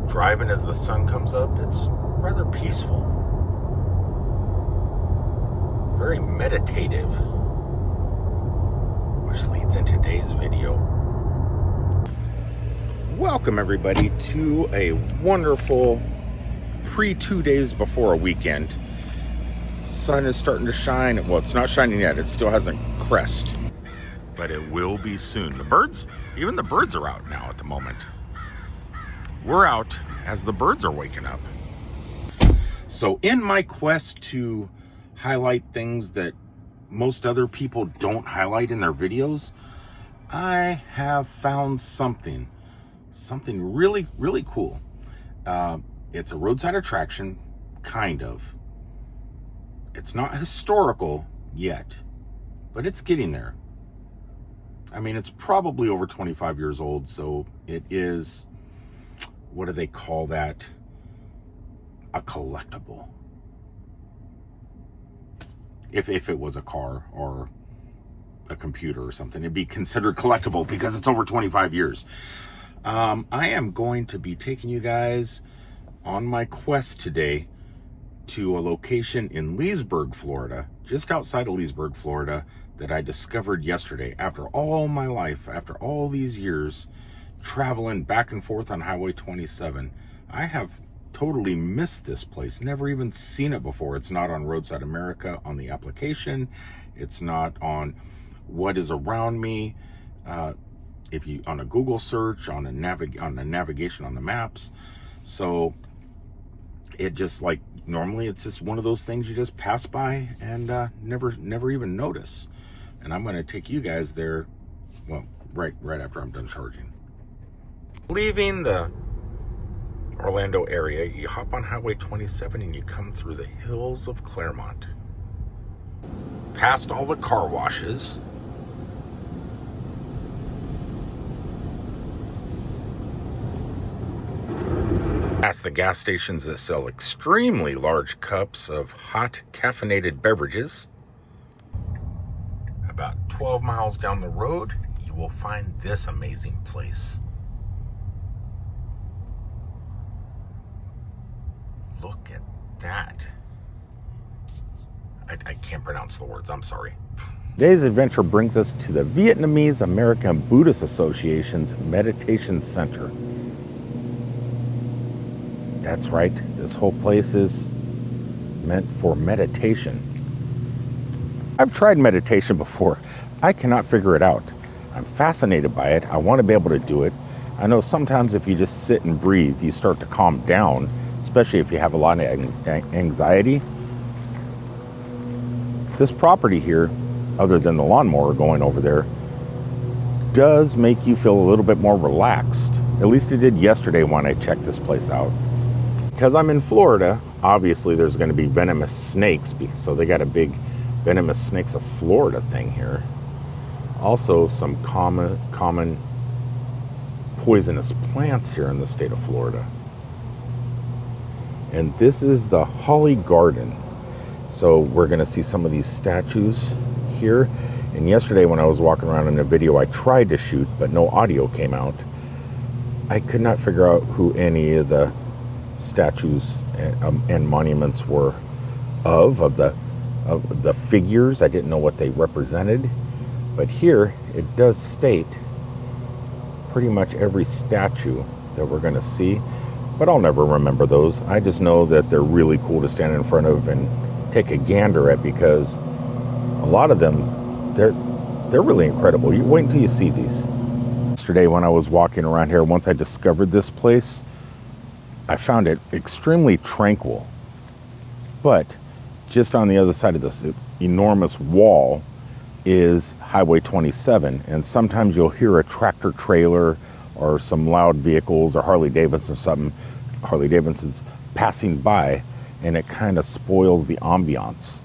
Driving as the sun comes up, it's rather peaceful. Very meditative. Which leads into today's video. Welcome everybody to a wonderful pre-2 days before a weekend. Sun is starting to shine. Well, it's not shining yet. It still hasn't crest, but it will be soon. Even the birds are out now at the moment. We're out as the birds are waking up. So in my quest to highlight things that most other people don't highlight in their videos, I have found something really, really cool. It's a roadside attraction, kind of. It's not historical yet, but it's getting there. I mean, it's probably over 25 years old, so it is, what do they call that? A collectible. If it was a car or a computer or something, it'd be considered collectible because it's over 25 years. I am going to be taking you guys on my quest today to a location in Leesburg, Florida, just outside of Leesburg, Florida, that I discovered yesterday after all my life, after all these years traveling back and forth on Highway 27. I have totally missed this place, never even seen it before. It's not on Roadside America on the application. It's not on what is around me. If you on a Google search, on the navigation on the maps. So it just, like, normally it's just one of those things you just pass by and never even notice. And I'm going to take you guys there, well, right after I'm done charging. Leaving the Orlando area, you hop on Highway 27 and you come through the hills of Claremont. Past all the car washes. Past the gas stations that sell extremely large cups of hot caffeinated beverages. About 12 miles down the road, you will find this amazing place. Look at that. I can't pronounce the words, I'm sorry. Today's adventure brings us to the Vietnamese American Buddhist Association's Meditation Center. That's right, this whole place is meant for meditation. I've tried meditation before. I cannot figure it out. I'm fascinated by it. I want to be able to do it. I know sometimes if you just sit and breathe, you start to calm down, especially if you have a lot of anxiety. This property here, other than the lawnmower going over there, does make you feel a little bit more relaxed. At least it did yesterday when I checked this place out. Because I'm in Florida, obviously there's going to be venomous snakes, so they got a big venomous snakes of Florida thing here. Also some common poisonous plants here in the state of Florida. And this is the Holly Garden. So we're going to see some of these statues here. And yesterday when I was walking around in a video I tried to shoot, but no audio came out. I could not figure out who any of the statues and monuments were of the figures. I didn't know what they represented, but here it does state pretty much every statue that we're going to see, but I'll never remember those. I just know that they're really cool to stand in front of and take a gander at, because a lot of them, they're really incredible. You wait until you see these. Yesterday when I was walking around here, once I discovered this place, I found it extremely tranquil. But just on the other side of this enormous wall is Highway 27, and sometimes you'll hear a tractor trailer or some loud vehicles or Harley Davidsons passing by, and it kind of spoils the ambiance.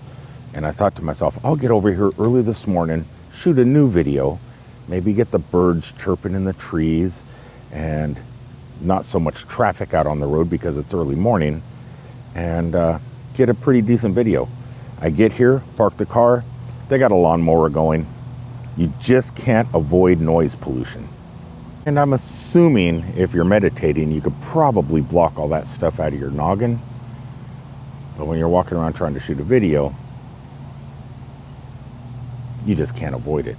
And I thought to myself, I'll get over here early this morning, shoot a new video, maybe get the birds chirping in the trees, and not so much traffic out on the road because it's early morning, and get a pretty decent video. I get here, park the car, they got a lawnmower going. You just can't avoid noise pollution. And I'm assuming if you're meditating, you could probably block all that stuff out of your noggin. But when you're walking around trying to shoot a video, you just can't avoid it.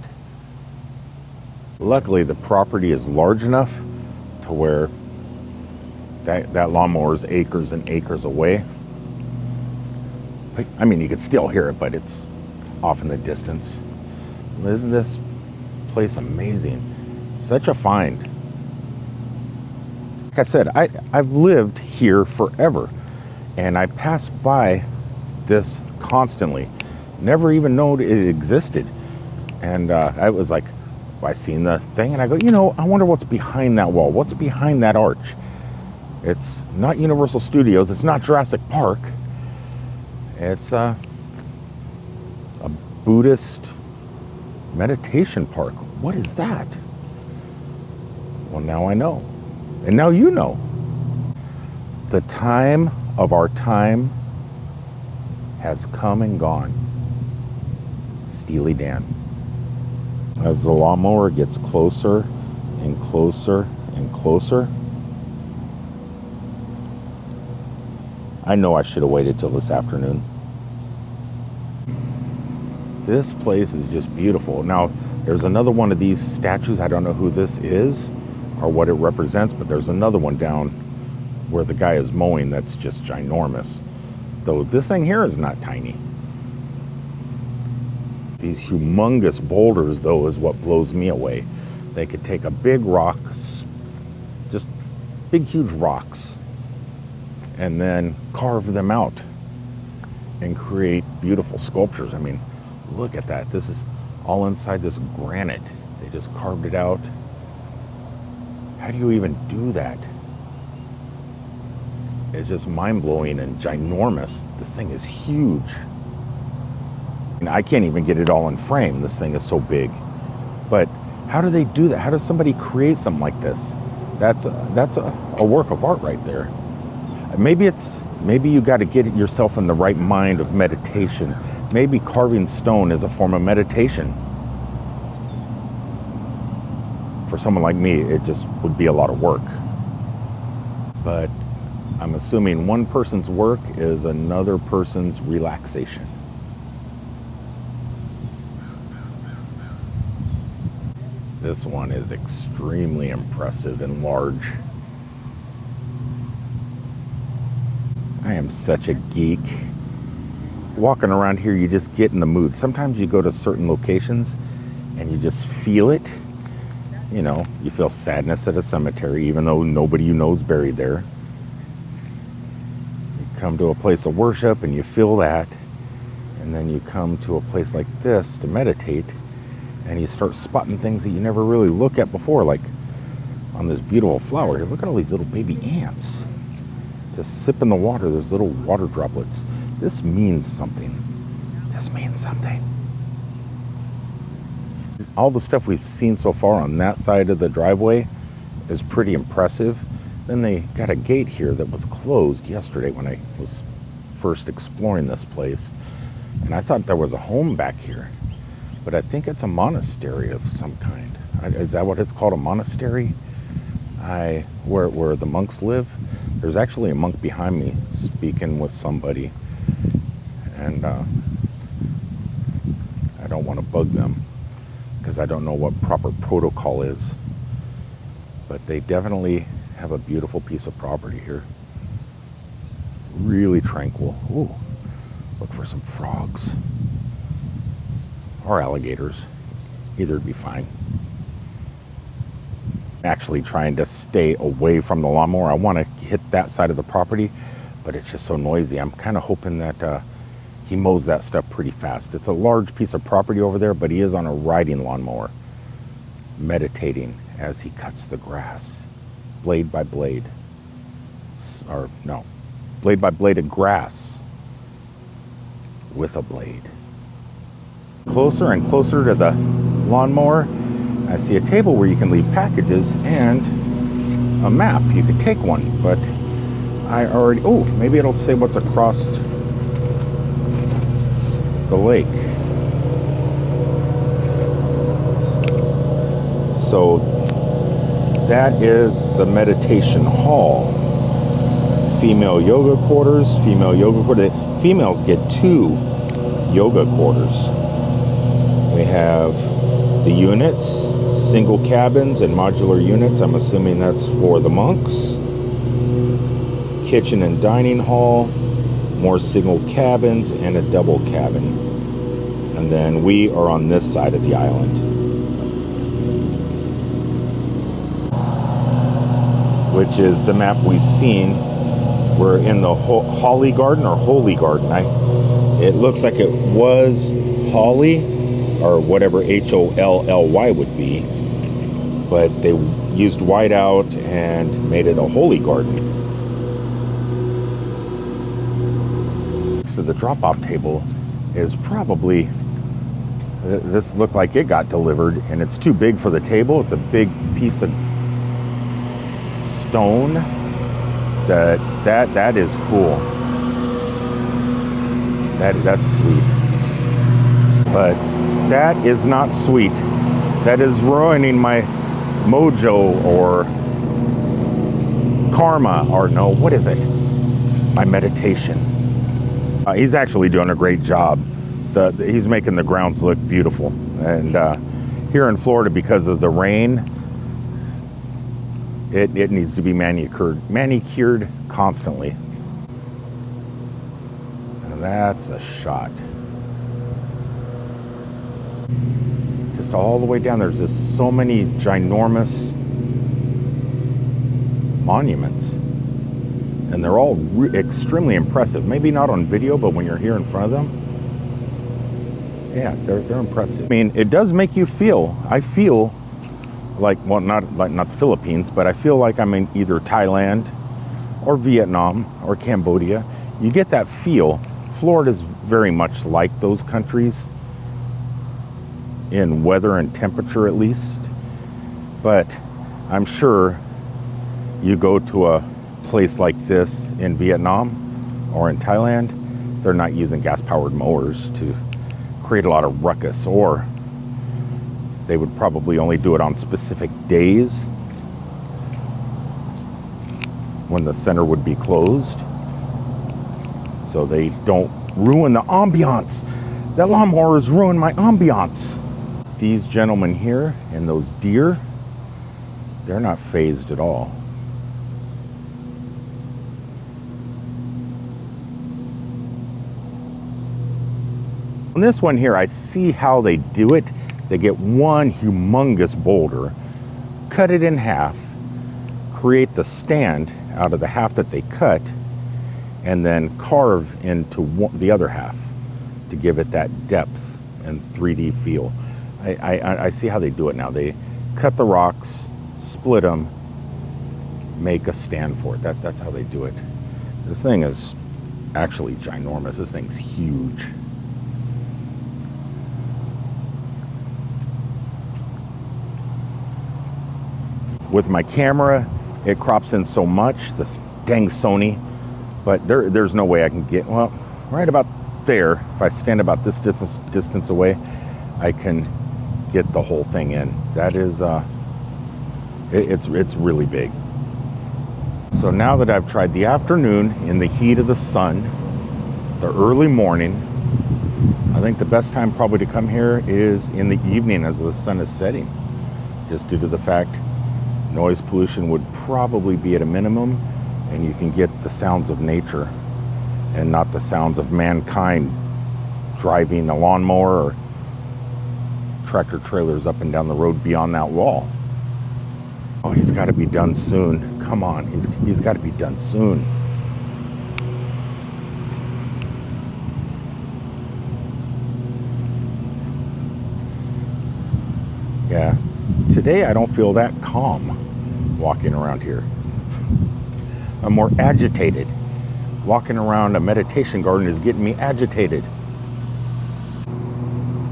Luckily, the property is large enough to where that lawnmower is acres and acres away. I mean, you could still hear it, but it's off in the distance. Isn't this place amazing? Such a find. Like I said, I've lived here forever, and I pass by this constantly. Never even known it existed. And I was like, I seen this thing, and I go, you know, I wonder what's behind that wall. What's behind that arch? It's not Universal Studios. It's not Jurassic Park. It's a Buddhist meditation park. What is that? Well, now I know. And now you know. The time of our time has come and gone. Steely Dan. As the lawnmower gets closer and closer and closer, I know I should have waited till this afternoon. This place is just beautiful. Now, there's another one of these statues. I don't know who this is or what it represents, but there's another one down where the guy is mowing that's just ginormous. Though this thing here is not tiny. These humongous boulders, though, is what blows me away. They could take a big rock, just big, huge rocks, and then carve them out and create beautiful sculptures. I mean, look at that. This is all inside this granite. They just carved it out. How do you even do that? It's just mind-blowing and ginormous. This thing is huge. And I can't even get it all in frame. This thing is so big. But how do they do that? How does somebody create something like this? That's a work of art right there. Maybe you got to get yourself in the right mind of meditation. Maybe carving stone is a form of meditation. For someone like me, it just would be a lot of work. But I'm assuming one person's work is another person's relaxation. This one is extremely impressive and large. I am such a geek. Walking around here, you just get in the mood. Sometimes you go to certain locations and you just feel it. You know, you feel sadness at a cemetery, even though nobody you know is buried there. You come to a place of worship and you feel that. And then you come to a place like this to meditate, and you start spotting things that you never really look at before, like on this beautiful flower here. Look at all these little baby ants. Just sipping the water, there's little water droplets. This means something. This means something. All the stuff we've seen so far on that side of the driveway is pretty impressive. Then they got a gate here that was closed yesterday when I was first exploring this place. And I thought there was a home back here. But I think it's a monastery of some kind. Is that what it's called, a monastery? Where the monks live? There's actually a monk behind me speaking with somebody. And I don't want to bug them because I don't know what proper protocol is. But they definitely have a beautiful piece of property here. Really tranquil. Ooh, look for some frogs. Or alligators. Either would be fine. I'm actually trying to stay away from the lawnmower. I want to hit that side of the property, but it's just so noisy. I'm kind of hoping that he mows that stuff pretty fast. It's a large piece of property over there, but he is on a riding lawnmower, meditating as he cuts the grass, blade by blade. Or no, blade by blade of grass with a blade. Closer and closer to the lawnmower, I see a table where you can leave packages and a map. You could take one, but I already, oh, maybe it'll say what's across the lake. So That is the meditation hall. Female yoga quarters, female yoga quarters. Females get 2 yoga quarters. We have the units, single cabins and modular units. I'm assuming that's for the monks. Kitchen and dining hall, more single cabins and a double cabin. And then we are on this side of the island, which is the map we've seen. We're in the Holly Garden or Holy Garden. It looks like it was Holly, or whatever Holly would be, but they used whiteout and made it a Holy Garden. Next to the drop-off table is probably, this looked like it got delivered, and it's too big for the table. It's a big piece of stone. That is cool. That's sweet. But that is not sweet. That is ruining my mojo or karma, or no, what is it? My meditation. He's actually doing a great job. He's making the grounds look beautiful. And here in Florida, because of the rain, it needs to be manicured constantly. And that's a shot. Just all the way down, there's just so many ginormous monuments. And they're all extremely impressive. Maybe not on video, but when you're here in front of them, yeah, they're impressive. I mean, it does make you feel, I feel like, well, not the Philippines, but I feel like I'm in either Thailand or Vietnam or Cambodia. You get that feel. Florida's very much like those countries in weather and temperature, at least. But I'm sure you go to a place like this in Vietnam or in Thailand, they're not using gas-powered mowers to create a lot of ruckus, or they would probably only do it on specific days when the center would be closed, so they don't ruin the ambiance. That lawnmower has ruined my ambiance. These gentlemen here and those deer, they're not phased at all. On this one here, I see how they do it. They get one humongous boulder, cut it in half, create the stand out of the half that they cut, and then carve into the other half to give it that depth and 3D feel. I see how they do it now. They cut the rocks, split them, make a stand for it. That's how they do it. This thing is actually ginormous. This thing's huge. With my camera, it crops in so much, this dang Sony, but there's no way I can get, well, right about there, if I stand about this distance away, I can get the whole thing in. That is, it's really big. So now that I've tried the afternoon in the heat of the sun, the early morning, I think the best time probably to come here is in the evening as the sun is setting, just due to the fact noise pollution would probably be at a minimum, and you can get the sounds of nature and not the sounds of mankind driving a lawnmower or tractor trailers up and down the road beyond that wall. Oh, he's got to be done soon. Come on, he's got to be done soon. Yeah, today I don't feel that calm walking around here. I'm more agitated. Walking around a meditation garden is getting me agitated.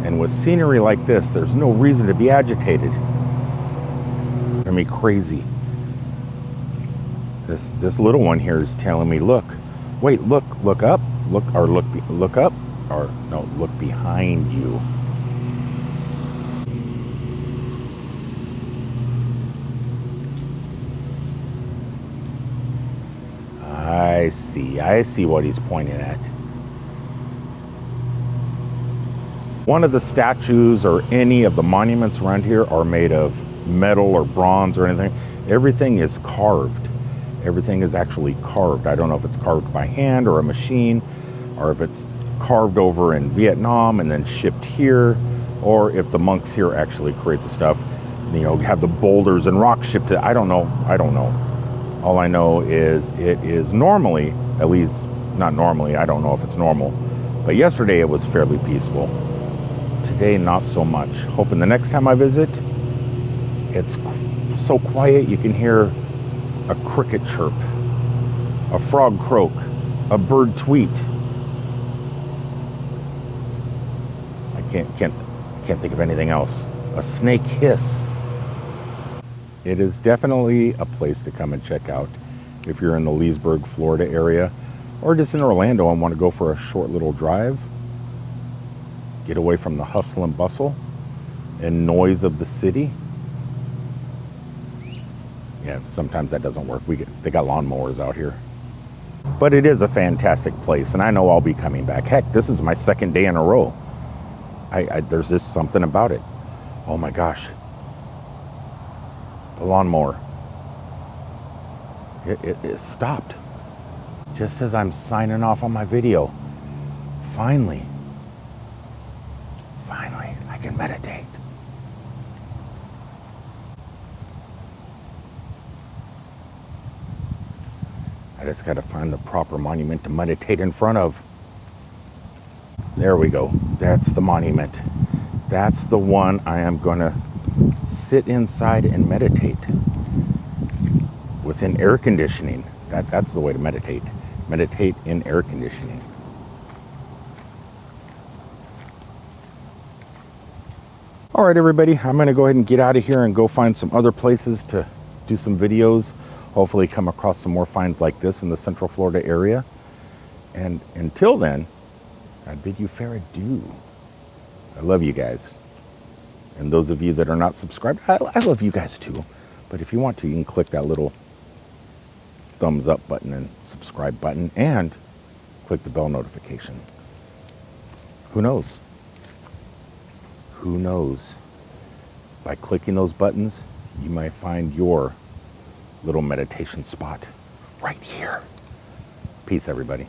And with scenery like this, there's no reason to be agitated. I mean, crazy. This little one here is telling me, look, wait, look up, look up, or no, look behind you. I see what he's pointing at. One of the statues or any of the monuments around here are made of metal or bronze or anything. Everything is carved. Everything is actually carved. I don't know if it's carved by hand or a machine, or if it's carved over in Vietnam and then shipped here, or if the monks here actually create the stuff, you know, have the boulders and rocks shipped to. I don't know. All I know is it is normally, at least not normally, I don't know if it's normal, but yesterday it was fairly peaceful. Today, not so much. Hoping the next time I visit, it's so quiet you can hear a cricket chirp, a frog croak, a bird tweet. I can't think of anything else. A snake hiss. It is definitely a place to come and check out if you're in the Leesburg, Florida area, or just in Orlando and want to go for a short little drive. Get away from the hustle and bustle and noise of the city. Yeah, sometimes that doesn't work. They got lawnmowers out here. But it is a fantastic place, and I know I'll be coming back. Heck, this is my second day in a row. There's just something about it. Oh my gosh. The lawnmower. It stopped. Just as I'm signing off on my video. Finally, I can meditate. I just got to find the proper monument to meditate in front of. There we go. That's the monument. That's the one I am going to sit inside and meditate within air conditioning. That's the way to meditate. Meditate in air conditioning. All right, everybody, I'm going to go ahead and get out of here and go find some other places to do some videos. Hopefully come across some more finds like this in the Central Florida area. And until then, I bid you fair adieu. I love you guys. And those of you that are not subscribed, I love you guys too. But if you want to, you can click that little thumbs up button and subscribe button and click the bell notification. Who knows? Who knows? By clicking those buttons, you might find your little meditation spot right here. Peace, everybody.